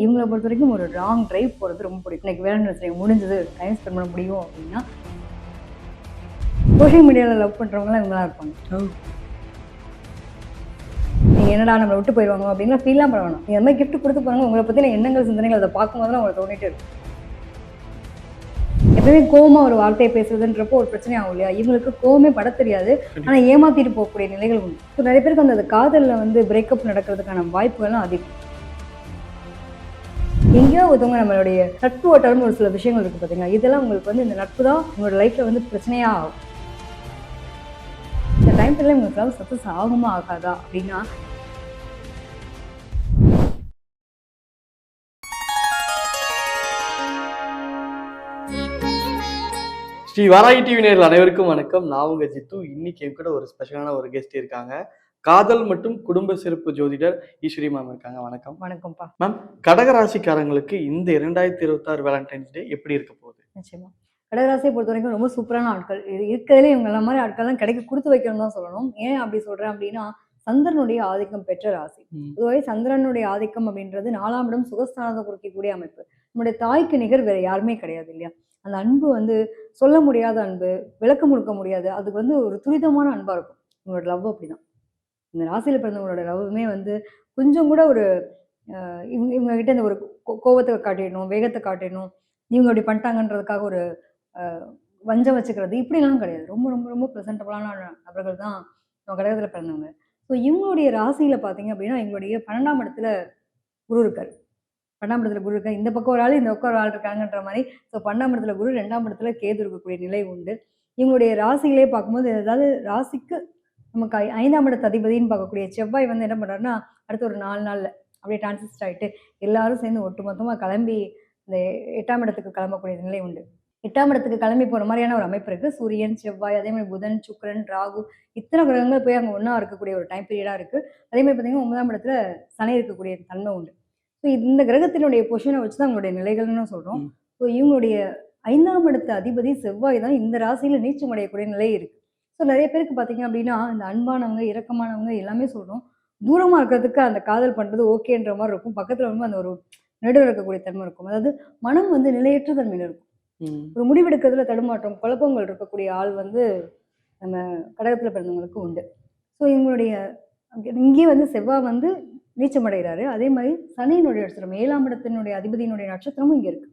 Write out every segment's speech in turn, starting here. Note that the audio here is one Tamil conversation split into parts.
இவங்கள பொறுத்தவரைக்கும் ஒரு லாங் டிரைவ் போகிறது ரொம்ப பிடிக்கும். இன்னைக்கு வேலைன்னு வச்சுக்கோங்க, முடிஞ்சது டைம் ஸ்பெண்ட் பண்ண முடியும் அப்படின்னா சோஷியல் மீடியாவில் லவ் பண்ணுறவங்களாம் இவங்களாம் இருப்பாங்க. நீங்கள் என்னடா நம்மளை விட்டு போயிடுவாங்க அப்படின்னா ஃபீல்லாம் பண்ண வேணும். நீங்கள் அந்த மாதிரி கிஃப்ட் கொடுத்து போனாங்க, உங்களை பற்றின எண்ணங்கள் சிந்தனைகள் அதை பார்க்கும்போது அவங்களை தோணிட்டு இருக்கும். எப்பவுமே கோவமா ஒரு வார்த்தையை பேசுறதுன்றப்போ ஒரு பிரச்சனை ஆகும் இல்லையா? இவங்களுக்கு கோவமே பட தெரியாது, ஆனால் ஏமாத்திட்டு போகக்கூடிய நிலைகள் உண்டு. ஸோ நிறைய பேருக்கு அந்த காதலில் வந்து பிரேக்கப் நடக்கிறதுக்கான வாய்ப்புகள்லாம் அதிகம். எங்கேயோ ஒருத்தவங்க நம்மளுடைய நட்பு வட்டாரம் ஒரு சில விஷயங்கள் இருக்குது பார்த்தீங்களா, இதெல்லாம் உங்களுக்கு வந்து இந்த நட்பு தான் உங்களோட லைஃப்பில் வந்து பிரச்சனையாக ஆகும். இந்த டைம் பீரியடில் உங்களுக்கு சக்ஸஸ் ஆகுமா ஆகாதா அப்படின்னா, ஸ்ரீ வாராகி டிவி நேயர்கள் அனைவருக்கும் வணக்கம். நான் உங்க ஜித்து. இன்னைக்கு என் கூட ஒரு ஸ்பெஷலான ஒரு கெஸ்ட் இருக்காங்க. காதல் மற்றும் குடும்ப சிறப்பு ஜோதிடர் ஈஸ்வரி மேம் இருக்காங்க. வணக்கம். வணக்கம்ப்பா மேம், கடகராசிக்காரங்களுக்கு இந்த 2026 வேலண்டைன்ஸ் டே எப்படி இருக்க போகுது? நிச்சயமா கடகராசியை பொறுத்த வரைக்கும் ரொம்ப சூப்பரான ஆட்கள். இது இருக்கிறதுலே இவங்க மாதிரி ஆட்கள்லாம் கிடைக்க கொடுத்து வைக்கணும் தான் சொல்லணும். ஏன் அப்படி சொல்றேன் அப்படின்னா, சந்திரனுடைய ஆதிக்கம் பெற்ற ராசி. பொதுவாக சந்திரனுடைய ஆதிக்கம் அப்படின்றது 4ஆம் இடம் சுகஸ்தானத்தை குறிக்கக்கூடிய அமைப்பு. நம்முடைய தாய்க்கு நிகர் வேற யாருமே கிடையாது இல்லையா? அந்த அன்பு வந்து சொல்ல முடியாத அன்பு, விளக்க முழுக்க முடியாது. அதுக்கு வந்து ஒரு துரிதமான அன்பா இருக்கும். உங்களோட லவ் அப்படிதான். இந்த ராசியில பிறந்தவங்களோட லவ்வுமே வந்து கொஞ்சம் கூட ஒரு இவங்க இவங்க கிட்ட இந்த ஒரு கோவத்தை காட்டிடணும், வேகத்தை காட்டிடணும், இவங்க அப்படி பண்ணிட்டாங்கன்றதுக்காக ஒரு வஞ்சம் வச்சுக்கிறது இப்படிலாம் கிடையாது. ரொம்ப ரொம்ப ரொம்ப ப்ரெசன்டபுளான நபர்கள் தான் நம்ம கடகத்தில் பிறந்தவங்க. ஸோ இவங்களுடைய ராசியில் பார்த்தீங்க அப்படின்னா, எங்களுடைய 12ஆம் இடத்துல குரு இருக்கார். 12ஆம் இடத்துல குரு இருக்கார். இந்த பக்கம் ஒரு ஆள், இந்த பக்கம் ஒரு ஆள் இருக்காங்கன்ற மாதிரி. ஸோ 12ஆம் இடத்துல குரு, 2ஆம் இடத்துல கேது இருக்கக்கூடிய நிலை உண்டு. இவங்களுடைய ராசிகளே பார்க்கும்போது, அதாவது ராசிக்கு நமக்கு 5ஆம் இடத்து அதிபதினு பார்க்கக்கூடிய செவ்வாய் வந்து என்ன பண்ணுறாருன்னா, அடுத்த ஒரு 4 நாளில் அப்படியே டிரான்சிஸ்ட் ஆகிட்டு எல்லாரும் சேர்ந்து ஒட்டுமொத்தமாக கிளம்பி இந்த 8ஆம் இடத்துக்கு கிளம்பக்கூடிய நிலை உண்டு. 8ஆம் இடத்துக்கு கிளம்பி போகிற மாதிரியான ஒரு அமைப்பு இருக்குது. சூரியன், செவ்வாய், அதே மாதிரி புதன், சுக்கிரன், ராகு, இத்தனை கிரகங்கள் போய் அங்கே ஒன்றா இருக்கக்கூடிய ஒரு டைம் பீரியடாக இருக்குது. அதே மாதிரி பார்த்தீங்கன்னா 9ஆம் இடத்துல சனி இருக்கக்கூடிய தன்மை உண்டு. ஸோ இந்த கிரகத்தினுடைய பொசிஷனை வச்சு தான் அவங்களுடைய நிலைகள்னு சொல்கிறோம். ஸோ இவங்களுடைய 5ஆம் இடத்து அதிபதி செவ்வாய் தான் இந்த ராசியில் நீச்சம் அடையக்கூடிய நிலை இருக்குது. ஸோ நிறைய பேருக்கு பார்த்தீங்க அப்படின்னா, இந்த அன்பானவங்க, இரக்கமானவங்க எல்லாமே சொல்கிறோம். தூரமாக இருக்கிறதுக்கு அந்த காதல் பண்ணுறது ஓகேன்ற மாதிரி இருக்கும். பக்கத்தில் வந்து அந்த ஒரு நடுவில் இருக்கக்கூடிய தன்மை இருக்கும். அதாவது மனம் வந்து நிலையற்ற தன்மையில் இருக்கும். ஒரு முடிவெடுக்கிறதுல தடுமாற்றம், குழப்பங்கள் இருக்கக்கூடிய ஆள் வந்து நம்ம கடகத்தில் பிறந்தவங்களுக்கு உண்டு. ஸோ இவங்களுடைய இங்கேயே வந்து செவ்வாய் வந்து நீச்சமடைகிறாரு. அதே மாதிரி சனியினுடைய நட்சத்திரம் 7ஆம் இடத்தினுடைய அதிபதியினுடைய நட்சத்திரமும் இங்கே இருக்குது.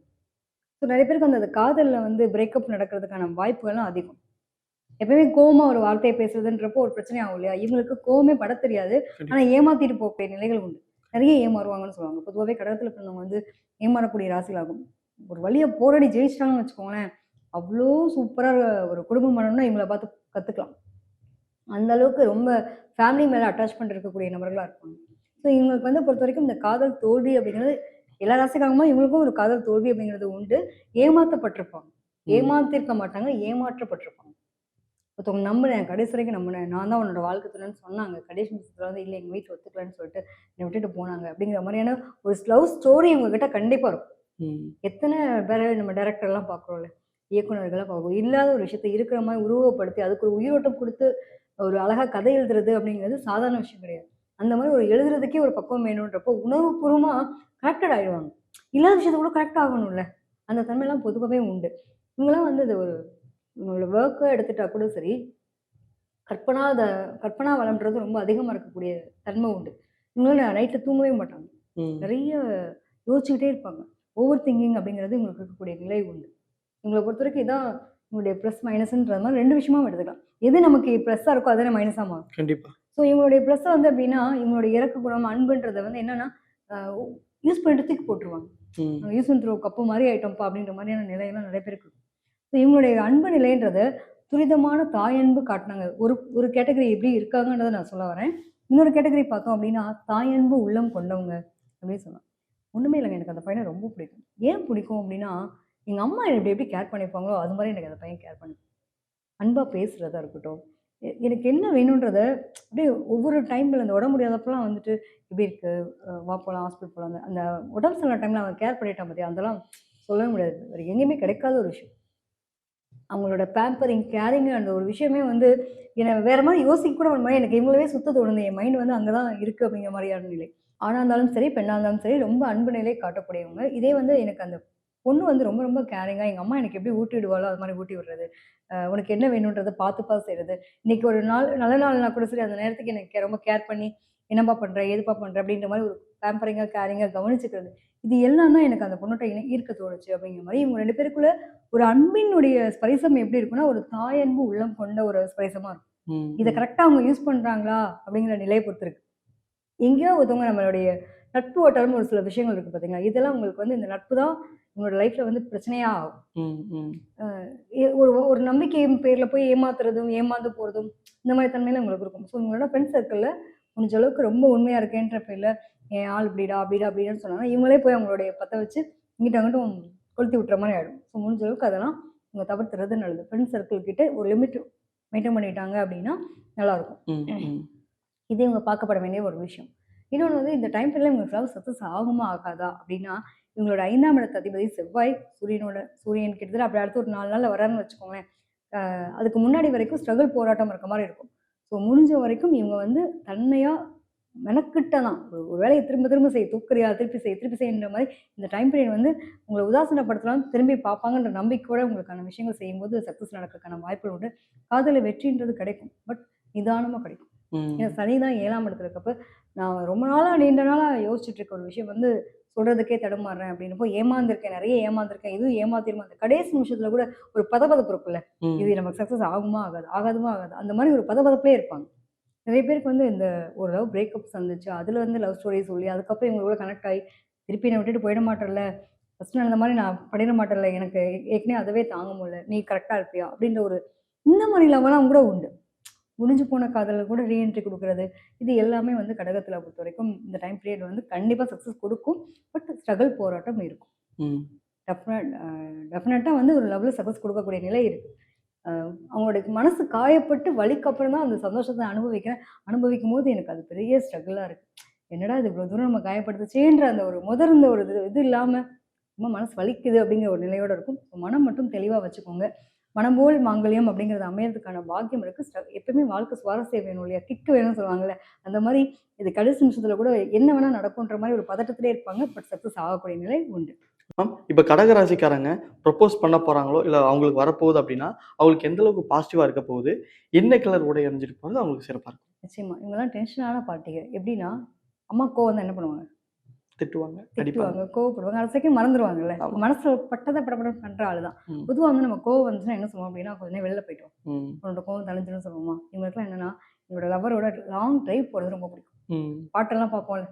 ஸோ நிறைய பேருக்கு அந்த காதலில் வந்து பிரேக்கப் நடக்கிறதுக்கான வாய்ப்புகள்லாம் அதிகம். எப்பவுமே கோவமா ஒரு வார்த்தையை பேசுறதுன்றப்போ ஒரு பிரச்சனை ஆகும் இல்லையா? இவங்களுக்கு கோவமே பட தெரியாது, ஆனால் ஏமாத்திட்டு போகக்கூடிய நிலைகள் உண்டு. நிறைய ஏமாறுவாங்கன்னு சொல்லுவாங்க. பொதுவாகவே கடகத்தில் பிறந்தவங்க வந்து ஏமாறக்கூடிய ராசிகளாகும். ஒரு வழியை போராடி ஜெயிச்சிட்டாங்கன்னு வச்சுக்கோங்களேன், அவ்வளோ சூப்பராக ஒரு குடும்பம் பண்ணணும்னா இவங்களை பார்த்து கற்றுக்கலாம். அந்த அளவுக்கு ரொம்ப ஃபேமிலி மேலே அட்டாச்மெண்ட் இருக்கக்கூடிய நபர்களாக இருப்பாங்க. ஸோ இவங்களுக்கு வந்து பொறுத்த வரைக்கும் இந்த காதல் தோல்வி அப்படிங்கிறது எல்லா ராசிக்காரங்களும் இவங்களுக்கும் ஒரு காதல் தோல்வி அப்படிங்கிறது உண்டு. ஏமாற்றப்பட்டிருப்பாங்க. ஏமாத்திருக்க மாட்டாங்க, ஏமாற்றப்பட்டிருப்பாங்க. ஒருத்தவங்க நம்பினேன், கடைசி வரைக்கும் நம்பினேன், நான் தான் உன்னோட வாழ்க்கை துணைன்னு சொன்னாங்க. கடைசி நிமிஷத்தில் வந்து இல்லை, எங்கள் வீட்டில் ஒத்துக்கலன்னு சொல்லிட்டு என்னை விட்டுட்டு போனாங்க அப்படிங்கிற மாதிரியான ஒரு லவ் ஸ்டோரி இவங்ககிட்ட கண்டிப்பாக இருக்கும். எத்தனை பேரை நம்ம டைரக்டர்லாம் பார்க்குறோம்ல, இயக்குநர்களாக பார்க்குறோம். இல்லாத ஒரு விஷயத்தை இருக்கிற மாதிரி உருவப்படுத்தி அதுக்கு ஒரு உயிரோட்டம் கொடுத்து ஒரு அழகாக கதை எழுதுறது அப்படிங்கிறது சாதாரண விஷயம் கிடையாது. அந்த மாதிரி ஒரு எழுதுறதுக்கே ஒரு பக்குவம் வேணுன்றப்போ உணவுபூர்வமாக கனெக்டட் ஆகிடுவாங்க. இல்லாத விஷயத்த கூட கனெக்ட் ஆகணும்ல, அந்த தன்மையெல்லாம் பொதுவாகவே உண்டு. இவங்களாம் வந்து அது ஒரு உங்களோட ஒர்க்கை எடுத்துட்டா கூட சரி, கற்பனா வளம்ன்றது ரொம்ப அதிகமாக இருக்கக்கூடிய தன்மை உண்டு. இவங்களாம் நைட்டில் தூங்கவே மாட்டாங்க. நிறைய யோசிச்சுக்கிட்டே இருப்பாங்க. ஓவர் திங்கிங் அப்படிங்கிறது இவங்களுக்கு இருக்கக்கூடிய நிலை உண்டு. இவங்களை பொறுத்த வரைக்கும் இதான் இவங்களுடைய ப்ளஸ் மைனஸ்ன்ற மாதிரி 2 விஷயமா எடுத்துக்கலாம். எது நமக்கு ப்ளஸ்ஸாக இருக்கோ அதானே மைனஸாக மாறும். கண்டிப்பாக. ஸோ இவங்களுடைய ப்ளஸ்ஸை வந்து அப்படின்னா, இவங்களுடைய இறக்க குணம், அன்புன்றதை வந்து என்னன்னா யூஸ் பண்ணிட்டு தூக்கி போட்டுருவாங்க. யூஸ் அண்ட் த்ரோ கப்பு மாதிரி ஆயிட்டோம்ப்பா அப்படின்ற மாதிரியான நிலையெல்லாம் நிறைய பேருக்கு இருக்கும். ஸோ இவங்களுடைய அன்பு நிலைன்றத துரிதமான தாயன்பு காட்டினாங்க. ஒரு கேட்டகரி எப்படி இருக்காங்கன்றதை நான் சொல்ல வரேன். இன்னொரு கேட்டகரி பார்த்தோம் அப்படின்னா, தாயன்பு உள்ளம் கொண்டவங்க அப்படின்னு சொல்லலாம். ஒன்றுமே இல்லைங்க, எனக்கு அந்த பையனை ரொம்ப பிடிக்கும். ஏன் பிடிக்கும் அப்படின்னா, எங்கள் அம்மா எப்படி எப்படி கேர் பண்ணியிருப்பாங்களோ அது மாதிரி எனக்கு அந்த பையன் கேர் பண்ணிப்பான். அன்பாக பேசுகிறதா இருக்கட்டும், எனக்கு என்ன வேணுன்றத அப்படியே ஒவ்வொரு டைமில் அந்த உடம்பு முடியாதப்பெல்லாம் வந்துட்டு எப்படி இருக்கு, வா போகலாம், ஹாஸ்பிட்டல் போகலாம், அந்த உடம்பு சில டைமில் அவன் கேர் பண்ணிட்டான் பார்த்தியா, அதெல்லாம் சொல்லவே முடியாது. வேறு எங்கேயுமே கிடைக்காத ஒரு விஷயம். அவங்களோட பேம்பரிங், கேரிங் அந்த ஒரு விஷயமே வந்து என்னை வேறு மாதிரி யோசிக்க கூட ஒரு மாதிரி எனக்கு இவங்களவே சுத்த தோணுது. என் மைண்ட் வந்து அங்கே தான் இருக்குது அப்படிங்கிற மாதிரியான நிலை. ஆணா இருந்தாலும் சரி, பெண்ணா இருந்தாலும் சரி, ரொம்ப அன்பு நிலை காட்டக்கூடியவங்க. இதே வந்து எனக்கு அந்த பொண்ணு வந்து ரொம்ப ரொம்ப கேரிங்கா எங்க அம்மா எனக்கு எப்படி ஊட்டி விடுவாளோ, அது மாரி ஊட்டி விடுறது. உனக்கு என்ன வேணுன்றத பார்த்து பார்த்து செய்றது. இன்னைக்கு ஒரு நாள் நல்ல நாள்னா கூட சரி, அந்த நேரத்துக்கு எனக்கு ரொம்ப கேர் பண்ணி, "என்னப்பா பண்ற? ஏதுப்பா பண்ற?" அப்படின்ற மாரி ஒரு பேம்பரிங்கா, கேரிங்கா கவனிச்சுக்கிறது. இது எல்லாம் தான் எனக்கு அந்த பொண்ணுட்ட ஈர்க்க தோணுச்சு அப்படிங்கிற மாரி, இவங்க 2 பேருக்குள்ள ஒரு அன்பினுடைய ஸ்பரிசம் எப்படி இருக்குன்னா, ஒரு தாயன்பு உள்ளம் கொண்ட ஒரு ஸ்பரிசமா இருக்கும். ம், இத ம், கரெக்ட்டா அவங்க யூஸ் பண்றாங்களா? அப்படிங்கிற நிலைய பொறுத்து இருக்கு. எங்கேயோ ஒருத்தவங்க நம்மளுடைய நட்பு வட்டாரம்னு ஒரு சில விஷயங்கள் இருக்கு பார்த்தீங்களா? இதெல்லாம் உங்களுக்கு வந்து இந்த நட்பு தான் உங்களோட லைஃப்ல வந்து பிரச்சனையா ஆகும். ம், ம், அ ஒரு ஒரு நம்பிக்கையின் பேர்ல போய் ஏமாத்துறதும், ஏமாந்து போறதும், இந்த மாரி தன்மைலாம் உங்களுக்கு இருக்கும். ஸோ உங்களோட ஃப்ரெண்ட்ஸ் சர்க்கிள்ல முடிஞ்ச அளவுக்கு ரொம்ப உண்மையா இருக்கேன்ற பேர்ல, என் ஆள் இப்படிடா, அப்படிடா, அப்படிடான்னு சொன்னாங்கன்னா, இவங்களே போய் அவங்களுடைய பத்த வச்சு இங்கிட்டும், அங்கிட்டும் கொளுத்தி விட்டுற மாரி ஆயிடும். ஸோ முடிஞ்ச அளவுக்கு அதெல்லாம் அவங்க தவிர்த்துறது நல்லது. ஃப்ரெண்ட்ஸ் சர்க்கிள் கிட்ட ஒரு லிமிட் மெயின்டெயின் பண்ணிட்டாங்க அப்படின்னா, நல்லாருக்கும். ம், ம், இது இவங்க பார்க்கப்பட வேண்டிய ஒரு விஷயம். இன்னொன்னு வந்து இந்த டைம் பீரியட்ல இவங்களுக்கு லவ் சக்சஸ் ஆகுமா? ஆகாதா? அப்டின்னா, இவங்களோட 5ஆம் இடத்து அதிபதி செவ்வாய், சூரியன் கிட்டத்தட்ட அப்படி அடுத்து ஒரு 4 நாள்ல வராருன்னு வச்சுக்கோங்களேன். அதுக்கு முன்னாடி வரைக்கும் ஸ்ட்ரகிள் போராட்டம் இருக்க மாரி இருக்கும். ஸோ முடிஞ்ச வரைக்கும் இவங்க வந்து தன்மையா மெனக்கிட்ட தான். ஒரு வேலைய திரும்ப திரும்ப செய், தூக்குறியா? திருப்பி செய், திருப்பி செய்ன்ற மாரி இந்த டைம் பீரியட் வந்து உங்கள உதாசீனப்படுத்தலாம்னு திரும்பி பார்ப்பாங்கன்ற நம்பிக்கையோட உங்களுக்கான விஷயங்கள் செய்யும்போது சக்சஸ் நடக்கறதுக்கான வாய்ப்புகள் உண்டு. காதல்ல வெற்றின்றது கிடைக்கும். பட் நிதானமா கிடைக்கும். ஏன்னா ம், சனி தான் 7ஆம் இடத்துல இருக்கப்ப, நான் ரொம்ப நாளா நீண்ட நாளா யோசிச்சுட்டு இருக்க ஒரு விஷயம் வந்து சொல்றதுக்கே தடுமாறுறேன் அப்படின்னப்போ, ஏமாந்துருக்கேன். நெறைய ஏமாந்துருக்கேன். இதுவும் ஏமாத்திருமா அந்த கடைசி நிமிஷத்துல கூட ஒரு பதபதப்பு இருக்குல்ல. இது ம், நமக்கு சக்சஸ் ஆகுமா? ஆகாதா? ஆகாதுமா? ஆகாதா? அந்த மாரி ஒரு பதபதப்பிலே இருப்பாங்க. நெறைய பேருக்கு வந்து இந்த ஒரு லவ் பிரேக்கப் சந்துச்சு. அதுல வந்து லவ் ஸ்டோரி சொல்லி, அதுக்கப்புறம் இவங்க கூட கனெக்ட் ஆயி, திருப்பி என்ன விட்டுட்டு போயிட மாட்டல்ல. ஃபர்ஸ்ட் நடந்த மாரி நான் பண்ணிட மாட்டேன்ல. எனக்கு ஏற்கனவே அதவே தாங்க முடியல. நீ கரெக்ட்டா இருப்பியா? அப்படின்ற ஒரு இந்த மாரி லவ்லாம் கூட உண்டு. முடிஞ்சு போன காதல கூட ரீஎன்ட்ரி குடுக்குறது. இது எல்லாமே வந்து கடகத்தில பொறுத்தவரைக்கும் இந்த டைம் பீரியட் வந்து கண்டிப்பா சக்சஸ் குடுக்கும். பட் ஸ்ட்ரகிள் போராட்டம் இருக்கும். ம், டெஃபினட் டெஃபினட்டா வந்து ஒரு லவ்ல சக்சஸ் குடுக்கக்கூடிய நிலை இருக்கு. அ அவங்களுடைய மனசு காயப்பட்டு வலிக்கு அப்புறம் தான் அந்த சந்தோஷத்த அனுபவிக்கிறேன். அனுபவிக்கும்போது எனக்கு அது பெரிய ஸ்ட்ரகிளா இருக்கு. என்னடா இது இவ்வளோ தூரம் நம்ம காயப்படுத்துச்சேன்ற அந்த ஒரு முதர்ந்த ஒரு இது இல்லாம, ரொம்ப மனசு வலிக்குது அப்படிங்கிற ஒரு நிலையோட இருக்கும். மனம் மட்டும் தெளிவா வச்சுக்கோங்க. "மனம் போல் மாங்கல்யம்" அப்படிங்கிறது அமையறதுக்கான பாக்கியம் இருக்கு. எப்பவுமே வாழ்க்கை சுவாரஸ்யம் வேணும் இல்லையா? கிக் வேணும்னு சொல்லுவாங்கல்ல. அந்த மாரி இது கடைசி நிமிஷத்துல கூட என்ன வேணா நடக்குன்ற மாரி ஒரு பதட்டத்திலே இருப்பாங்க. பட் சக்சஸ் ஆகக்கூடிய நிலை உண்டு. மேம், இப்ப கடக ராசிக்காரங்க ப்ரொபோஸ் பண்ண போறாங்களோ, இல்ல அவங்களுக்கு வரப்போகுது அப்படின்னா, அவங்களுக்கு எந்த அளவுக்கு பாசிட்டிவா இருக்க போகுது? என்ன கலர் உடை அணிஞ்சிட்டு போறது அவங்களுக்கு சிறப்பா இருக்கும்? நிச்சயமா. இவங்கலாம் டென்ஷனான பார்ட்டிக. எப்படின்னா, அம்மா கோவம் வந்தா என்ன பண்ணுவாங்க? திட்டுவாங்க, அடிப்பாங்க. திட்டுவாங்க, கோவப்படுவாங்க. அடுத்த செகண்ட் மறந்துருவாங்கல்ல. ஆமா. மனசுல பட்டத படபடன்னு பண்ற ஆளு தான். ம், பொதுவா வந்து நம்ம கோவம் வந்துச்சுன்னா என்ன சொல்லுவோம் அப்படின்னா, "கொஞ்ச நேரம் வெளில போயிட்டு வா. ம், உன்னோட கோவம் தணிஞ்சிரும்னு" சொல்லுவோமா? இவங்களுக்குலாம் என்னன்னா, என்னோட லவ்வரோட லாங் டிரைவ் போறது ரொம்ப பிடிக்கும். ம், பாட்டெல்லாம் பார்ப்போம்ல.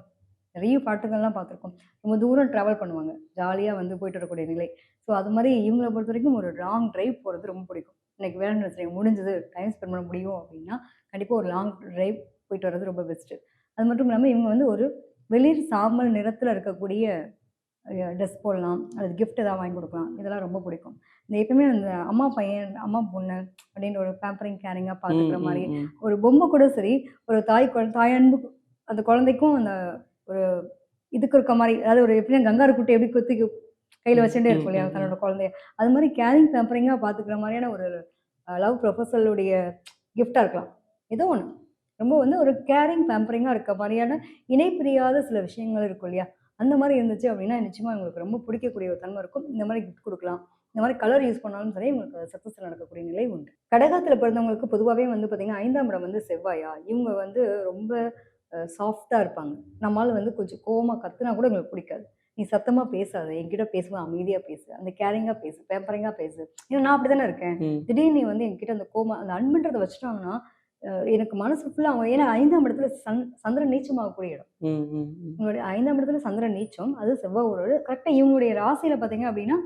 நிறைய பாட்டுகள்லாம் பார்த்துருக்கோம். ரொம்ப தூரம் டிராவல் பண்ணுவாங்க. ஜாலியா வந்து போயிட்டு வரக்கூடிய நிலை. ஸோ அது மாரி இவங்கள பொறுத்தவரைக்கும் ஒரு லாங் டிரைவ் போறது ரொம்ப பிடிக்கும். இன்னைக்கு வேலைன்னு வச்சுக்கங்க முடிஞ்சது டைம் ஸ்பெண்ட் பண்ண முடியும் அப்படின்னா, கண்டிப்பா ஒரு லாங் டிரைவ் போயிட்டு வர்றது ரொம்ப பெஸ்ட்டு. அது மட்டும் இல்லாம இவங்க வந்து ஒரு வெளிர் சாம்பல் நிறத்தில இருக்கக்கூடிய ட்ரெஸ் போடலாம். அது கிஃப்ட் ஏதாவது வாங்கி குடுக்கலாம். இதெல்லாம் ரொம்ப பிடிக்கும். இந்த எப்பயுமே அந்த அம்மா பையன், அம்மா பொண்ணு அப்படின்னு ஒரு பேம்பரிங் கேரிங்கா ம், பார்த்துக்கிற மாரி, ம், ம், ஒரு பொம்மை கூட சரி, ஒரு தாயன்பு அந்த குழந்தைக்கும் அந்த ஒரு இதுக்கு இருக்க மாரி, அதாவது ஒரு எப்படின்னா கங்காரு குட்டி எப்படி குத்தி கையில ம், வச்சுட்டே ம், இருக்கும் இல்லையா? ம், ம், தன்னோட குழந்தைய. அது மாரி கேரிங் பேம்பரிங்கா பார்த்துக்கிற மாரியான ஒரு லவ் ப்ரொபோசலுடைய கிஃப்ட்டா இருக்கலாம். ஏதோ ஒண்ணு. ரொம்ப வந்து ஒரு கேரிங் பேம்பரிங்கா இருக்க மாரியான இணை பிரியாத சில விஷயங்கள் இருக்கும் இல்லையா? அந்த மாரி இருந்துச்சு அப்டின்னா, நிச்சயமா உங்களுக்கு ரொம்ப பிடிக்கக்கூடிய ஒரு தன்மை இருக்கும். இந்த மாரி கிஃப்ட் குடுக்கலாம். இந்த மாரி கலர் யூஸ் பண்ணாலும் சரி, உங்களுக்கு சக்சஸ் நடக்கக்கூடிய நிலை உண்டு. கடகத்தில பிறந்தவங்களுக்கு பொதுவாவே வந்து பார்த்தீங்கன்னா, 5ஆம் இடம் வந்து செவ்வாயா, இவங்க வந்து ரொம்ப சாஃப்ட்டா இருப்பாங்க. நம்மாள் வந்து கொஞ்சம் கோவமா கத்துனா கூட எங்களுக்கு பிடிக்காது. "நீ சத்தமா பேசாத. என்கிட்ட பேசும்போது அமைதியா பேசு. அந்த கேரிங்கா பேசு. பேம்பரிங்கா பேசு." ஏன்னா நான் அப்படி தானே இருக்கேன். ம், திடீர்னு நீ வந்து என்கிட்ட அந்த கோவமா அந்த அன்புன்றத வச்சுட்டாங்கன்னா, எனக்கு மனசு ஃபுல்லா அவங்க ஏன்னா 5ஆம் இடத்துல சந்திரன் நீச்சமாகக்கூடிய இடம். ம், ம், ம், உங்களுடைய 5ஆம் இடத்துல சந்திரன் நீச்சம். அது செவ்வாயோடது. கரெக்ட்டா இவங்களுடைய ராசியில பார்த்தீங்க அப்டின்னா,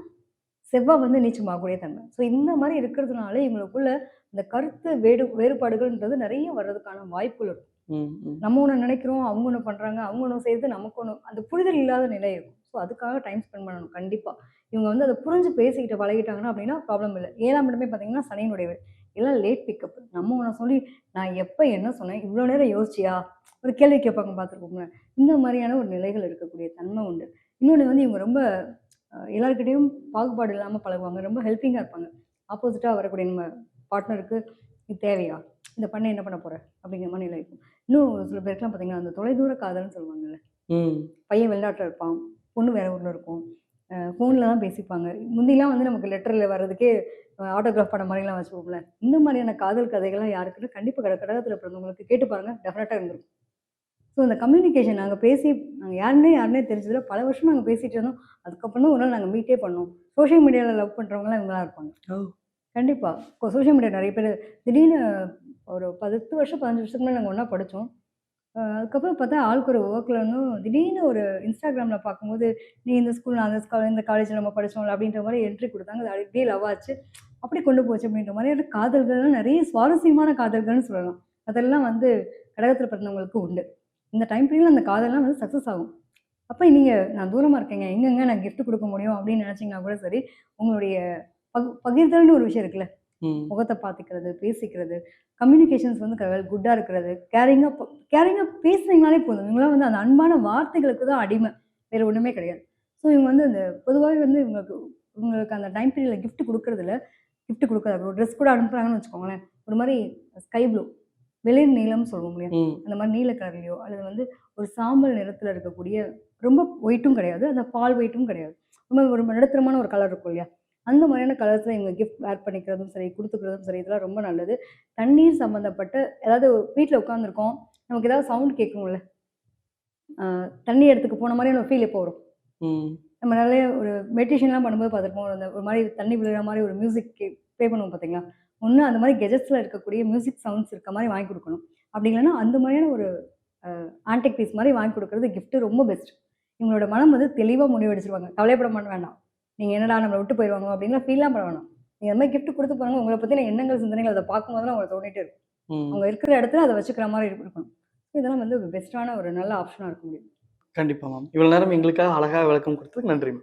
செவ்வாய் வந்து நீச்சமாகக்கூடிய தன்மை. ஸோ இந்த மாரி இருக்கிறதுனால இவங்களுக்குள்ள இந்த கருத்து வேறுபாடுகள்ன்றது நெறைய வர்றதுக்கான வாய்ப்புகள் இருக்கும். ம், ம், நம்ம ஒண்ணு நெனைக்கிறோம், அவங்க ஒண்ணு பண்றாங்க, அவங்க ஒண்ணு செய்றது, நமக்கு ஒண்ணு அந்த புரிதல் இல்லாத நிலை இருக்கும். ஸோ அதுக்காக டைம் ஸ்பெண்ட் பண்ணணும் கண்டிப்பா. இவங்க வந்து அத புரிஞ்சு பேசிக்கிட்டு பழகிட்டாங்கன்னா அப்டின்னா ப்ராப்ளம் இல்ல. 7ஆம் இடமே பார்த்தீங்கன்னா, சனியினுடைய வீடு. எல்லாம் லேட் பிக்கப். நம்ம ஒண்ண சொல்லி, நான் எப்ப என்ன சொன்னேன்? இவ்ளோ நேரம் யோசிச்சியா? ஒரு கேள்வி கேட்பாங்க பார்த்துருக்கோம்ல. இந்த மாரியான ஒரு நிலைகள் இருக்கக்கூடிய தன்மை உண்டு. இன்னொன்னு வந்து இவங்க ரொம்ப எல்லார்கிட்டயும் பாகுபாடு இல்லாம பழகுவாங்க. ரொம்ப ஹெல்பிங்கா இருப்பாங்க. ஆப்போசிட்டா வரக்கூடிய நம்ம பார்ட்னருக்கு இது தேவையா? இத பண்ணி என்ன பண்ண போற? அப்படிங்கிற மாரி நிலை இருக்கும். இன்னும் ஒரு சில பேருக்குலாம் பார்த்தீங்கன்னா, அந்த தொலைதூர காதல்ன்னு சொல்லுவாங்கல்ல. ம். பையன் வெளிநாட்டுல இருப்பான். பொண்ணு வேற ஊர்ல இருக்கும். ஃபோன்ல தான் பேசிப்பாங்க. முந்திலாம் வந்து நமக்கு லெட்டர்ல வர்றதுக்கே ஆட்டோகிராஃப் பண்ண மாரிலாம் வச்சுப்போம்ல. இந்த மாரியான காதல் கதைகள்லாம் யாருக்குன்னா கண்டிப்பா கடகத்துல பிறந்தவங்களுக்கு கேட்டு பாருங்க. டெஃபினட்டா இருந்திருக்கும். ஸோ அந்த கம்யூனிகேஷன் நாங்க யாருன்னே தெரிஞ்சதில்ல. பல வருஷம் நாங்க பேசிட்டு இருந்தோம். அதுக்கப்புறம் தான் ஒரு நாள் நாங்க மீட்டே பண்ணோம். சோஷியல் மீடியால லவ் பண்றவங்கலாம் இவங்களா இருப்பாங்க. ஓ! கண்டிப்பா. இப்போ சோஷியல் மீடியா நெறைய பேரு திடீர்னு ஒரு 10 வருஷம், 15 வருஷத்துக்கு முன்னாடி நாங்க ஒண்ணா படிச்சோம். அதுக்கப்புறம் பார்த்தா ஆளுக்கு ஒரு ஒர்க்ல இருந்தோம். திடீர்னு ஒரு Instagramல பார்க்கும்போது, "நீ இந்த ஸ்கூல், நான் அந்த இந்த காலேஜ்ல நம்ம படிச்சோம்ல" அப்படின்ற மாரி என்ட்ரி குடுத்தாங்க. அது அப்படியே லவ் ஆச்சு. அப்படி கொண்டு போச்சு அப்படின்ற மாரியான காதல்கள்லாம் நெறைய சுவாரஸ்யமான காதல்கள்னு சொல்லலாம். அதெல்லாம் வந்து கடகத்துல பிறந்தவங்களுக்கு உண்டு. இந்த டைம் பீரியட்ல அந்த காதல்லாம் வந்து சக்சஸ் ஆகும். அப்ப நீங்க நான் தூரமா இருக்கேங்க, எங்கங்க நான் கிஃப்ட் குடுக்க முடியும் அப்படின்னு நெனச்சீங்கன்னா கூட சரி, உங்களுடைய பகிர்தல்னு ஒரு விஷயம் இருக்குல்ல. ம். முகத்த பாத்துக்கிறது, பேசிக்கிறது, கம்யூனிகேஷன்ஸ் வந்து குட்டா இருக்கிறது, கேரிங்கா பேசுனீங்கனாலே போதும். இவங்கலாம் வந்து அந்த அன்பான வார்த்தைகளுக்கு தான் அடிமை. வேற ஒண்ணுமே கிடையாது. ஸோ இவங்க வந்து அந்த பொதுவாவே வந்து இவங்களுக்கு உங்களுக்கு அந்த டைம் பீரியட்ல கிஃப்ட் குடுக்குறது ஒரு ட்ரெஸ் கூட அனுப்புறாங்கன்னு வச்சுக்கோங்களேன். ஒரு மாரி ஸ்கை ப்ளூ வெளிர் நீலம்னு சொல்லுவோம் இல்லையா? ம். அந்த மாரி நீல கலர்லயோ அல்லது வந்து ஒரு சாம்பல் நிறத்துல இருக்கக்கூடிய ரொம்ப ஒயிட்டும் கிடையாது. அந்த பால் ஒயிட்டும் கிடையாது. ரொம்ப ஒரு நடுத்தரமான ஒரு கலர் இருக்கும் இல்லையா? அந்த மாதிரியான கலர்ஸ்ல இவங்க கிஃப்ட் வேர் பண்ணிக்கிறதும் சரி, குடுத்துக்கிறதும் சரி, இதெல்லாம் ரொம்ப நல்லது. தண்ணீர் சம்மந்தப்பட்ட அதாவது வீட்ல உட்காந்துருக்கோம். நமக்கு ஏதாவது சவுண்ட் கேட்கும்ல. அ தண்ணி இடத்துக்கு போன மாரியான ஒரு ஃபீல் எப்போ வரும்? ம். நம்ம நெறைய ஒரு மெடிடேஷன்லாம் பண்ணும்போது பார்த்துருப்போம். அந்த ஒரு மாரி தண்ணி விழுற மாரி ஒரு மியூசிக் ப்ளே பண்ணுவோம் பார்த்தீங்களா? ஒண்ணு அந்த மாரி கெஜெட்ஸ்ல இருக்கக்கூடிய மியூசிக் சவுண்ட்ஸ் இருக்க மாரி வாங்கி குடுக்கணும். அப்படி இல்லன்னா அந்த மாரியான ஒரு ஆன்டிக் பீஸ் மாரி வாங்கி குடுக்குறது கிஃப்ட் ரொம்ப பெஸ்ட். இவங்களோட மனம் வந்து தெளிவா முடிவெடுத்துருவாங்க. கவலைப்பட வேண்டாம். நீங்க என்னடா நம்மள விட்டு போயிருவாங்களோ அப்படின்லாம் ஃபீல்லாம் பண்ண வேணாம். நீங்க அந்த மாரி கிஃப்ட் குடுத்து பாருங்க. உங்கள பத்தின எண்ணங்கள், சிந்தனைகள் அத பார்க்கும்போதெல்லாம் உங்களுக்கு தோணிட்டே இருக்கும். ம். அவங்க இருக்கிற இடத்துல அத வச்சுக்கிற மாரி இருக்கணும். இதெல்லாம் வந்து பெஸ்ட்டான ஒரு நல்ல ஆப்ஷனா இருக்க முடியும். கண்டிப்பா மேம். இவ்வளவு நேரம் எங்களுக்காக அழகா விளக்கம் குடுத்ததுக்கு நன்றி மேம்.